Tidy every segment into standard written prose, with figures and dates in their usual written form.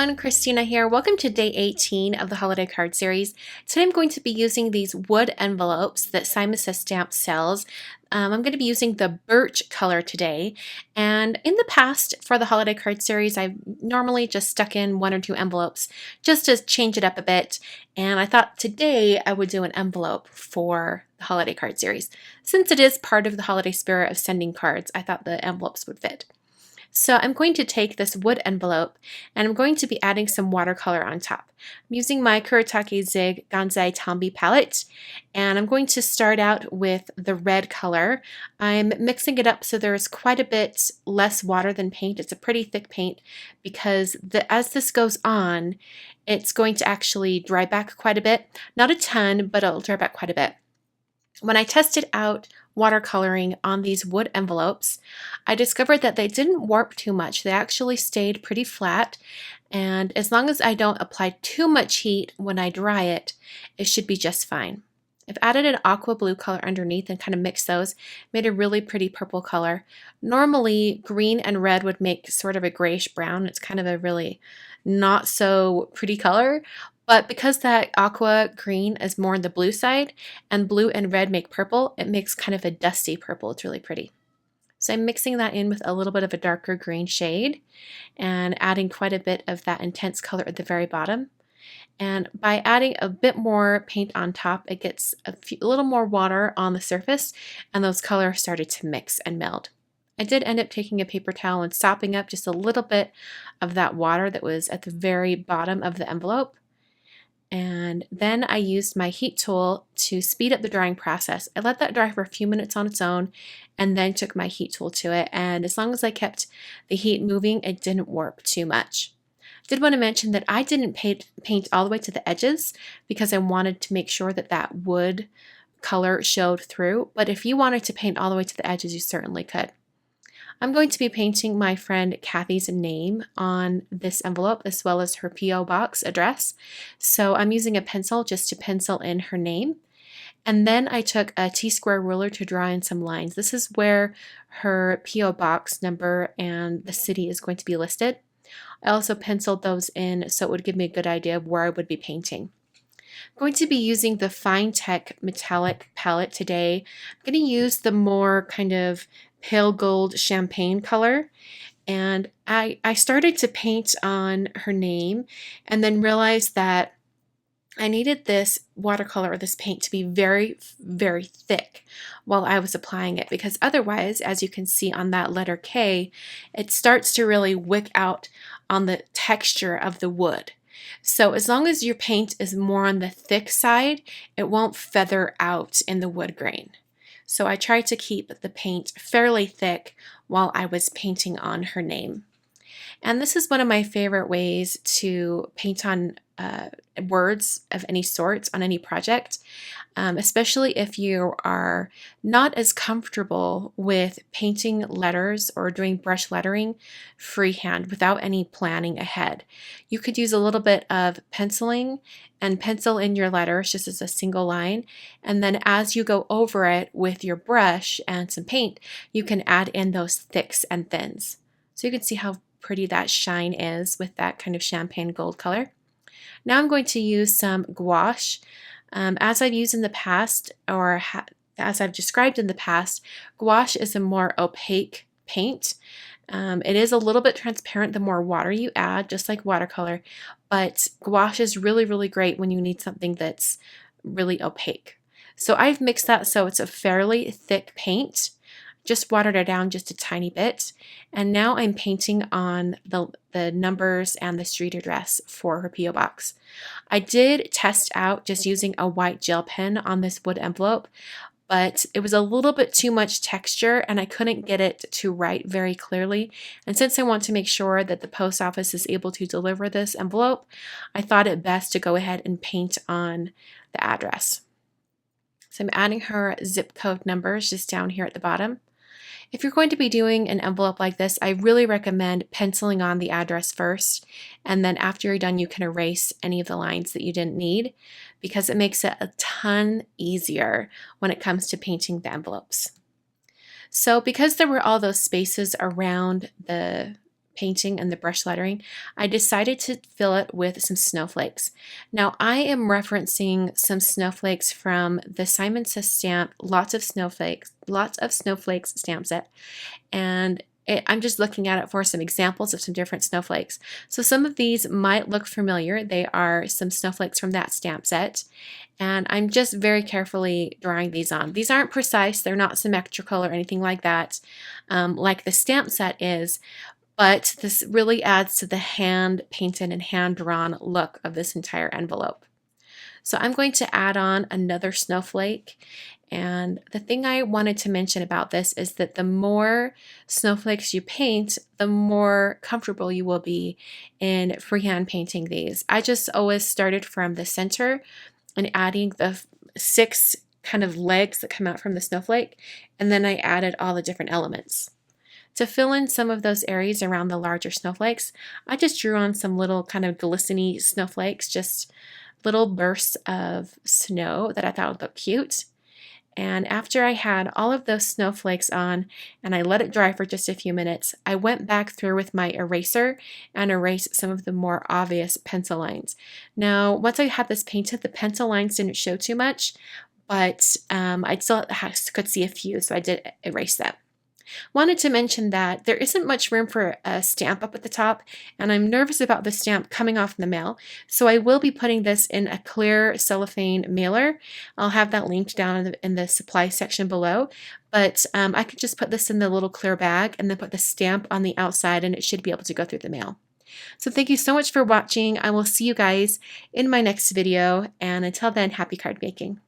everyone, Christina here. Welcome to day 18 of the holiday card series. Today I'm going to be using these wood envelopes that Simon Says Stamps sells. I'm going to be using the birch color today, and in the past for the holiday card series I've normally just stuck in one or two envelopes just to change it up a bit, and I thought today I would do an envelope for the holiday card series. Since it is part of the holiday spirit of sending cards, I thought the envelopes would fit. So I'm going to take this wood envelope and I'm going to be adding some watercolor on top. I'm using my Kuretake Zig Gansai Tambi palette, and I'm going to start out with the red color. I'm mixing it up so there's quite a bit less water than paint. It's a pretty thick paint because as this goes on, it's going to actually dry back quite a bit. Not a ton, but it'll dry back quite a bit. When I tested out watercoloring on these wood envelopes, I discovered that they didn't warp too much. They actually stayed pretty flat, and as long as I don't apply too much heat when I dry it, it should be just fine. I've added an aqua blue color underneath and kind of mixed those, made a really pretty purple color. Normally, green and red would make sort of a grayish brown. It's kind of a really not so pretty color. But because that aqua green is more on the blue side and blue and red make purple, it makes kind of a dusty purple. It's really pretty. So I'm mixing that in with a little bit of a darker green shade and adding quite a bit of that intense color at the very bottom. And by adding a bit more paint on top, it gets a little more water on the surface, and those colors started to mix and meld. I did end up taking a paper towel and sopping up just a little bit of that water that was at the very bottom of the envelope. And then I used my heat tool to speed up the drying process. I let that dry for a few minutes on its own and then took my heat tool to it. And as long as I kept the heat moving, it didn't warp too much. I did want to mention that I didn't paint all the way to the edges because I wanted to make sure that that wood color showed through. But if you wanted to paint all the way to the edges, you certainly could. I'm going to be painting my friend Kathy's name on this envelope as well as her P.O. box address. So I'm using a pencil just to pencil in her name. And then I took a T-square ruler to draw in some lines. This is where her P.O. box number and the city is going to be listed. I also penciled those in so it would give me a good idea of where I would be painting. I'm going to be using the Finetec metallic palette today. I'm going to use the more kind of pale gold champagne color, and I started to paint on her name and then realized that I needed this watercolor or this paint to be very, very thick while I was applying it, because otherwise, as you can see on that letter K, it starts to really wick out on the texture of the wood. So as long as your paint is more on the thick side, it won't feather out in the wood grain. So I tried to keep the paint fairly thick while I was painting on her name. And this is one of my favorite ways to paint on words of any sort on any project, especially if you are not as comfortable with painting letters or doing brush lettering freehand without any planning ahead. You could use a little bit of penciling and pencil in your letters just as a single line, and then as you go over it with your brush and some paint, you can add in those thicks and thins. So you can see how pretty that shine is with that kind of champagne gold color. Now I'm going to use some gouache. As I've used in the past, or as I've described in the past, gouache is a more opaque paint. It is a little bit transparent the more water you add, just like watercolor, but gouache is really, really great when you need something that's really opaque. So I've mixed that so it's a fairly thick paint. Just watered it down just a tiny bit, and now I'm painting on the numbers and the street address for her P.O. box. I did test out just using a white gel pen on this wood envelope, but it was a little bit too much texture and I couldn't get it to write very clearly. And since I want to make sure that the post office is able to deliver this envelope, I thought it best to go ahead and paint on the address. So I'm adding her zip code numbers just down here at the bottom. If you're going to be doing an envelope like this, I really recommend penciling on the address first, and then after you're done, you can erase any of the lines that you didn't need, because it makes it a ton easier when it comes to painting the envelopes. So because there were all those spaces around the painting and the brush lettering, I decided to fill it with some snowflakes. Now I am referencing some snowflakes from the Simon Says stamp Lots of Snowflakes stamp set, and I'm just looking at it for some examples of some different snowflakes. So some of these might look familiar. They are some snowflakes from that stamp set, and I'm just very carefully drawing these on. These aren't precise, they're not symmetrical or anything like that, like the stamp set is, but this really adds to the hand painted and hand drawn look of this entire envelope. So I'm going to add on another snowflake, and the thing I wanted to mention about this is that the more snowflakes you paint, the more comfortable you will be in freehand painting these. I just always started from the center and adding the 6 kind of legs that come out from the snowflake, and then I added all the different elements. To fill in some of those areas around the larger snowflakes, I just drew on some little kind of glistening snowflakes, just little bursts of snow that I thought would look cute. And after I had all of those snowflakes on and I let it dry for just a few minutes, I went back through with my eraser and erased some of the more obvious pencil lines. Now, once I had this painted, the pencil lines didn't show too much, but I still could see a few, so I did erase them. Wanted to mention that there isn't much room for a stamp up at the top, and I'm nervous about the stamp coming off in the mail, so I will be putting this in a clear cellophane mailer. I'll have that linked down in the supply section below, but I could just put this in the little clear bag and then put the stamp on the outside, and it should be able to go through the mail. So thank you so much for watching. I will see you guys in my next video, and until then, happy card making.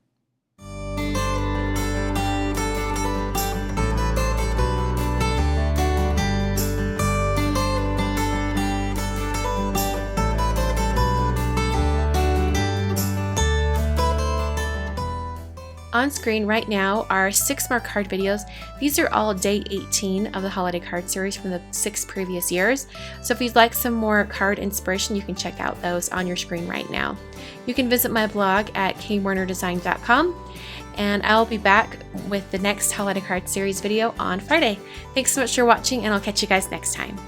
On screen right now are 6 more card videos. These are all day 18 of the holiday card series from the 6 previous years. So if you'd like some more card inspiration, you can check out those on your screen right now. You can visit my blog at kwernerdesign.com, and I'll be back with the next holiday card series video on Friday. Thanks so much for watching, and I'll catch you guys next time.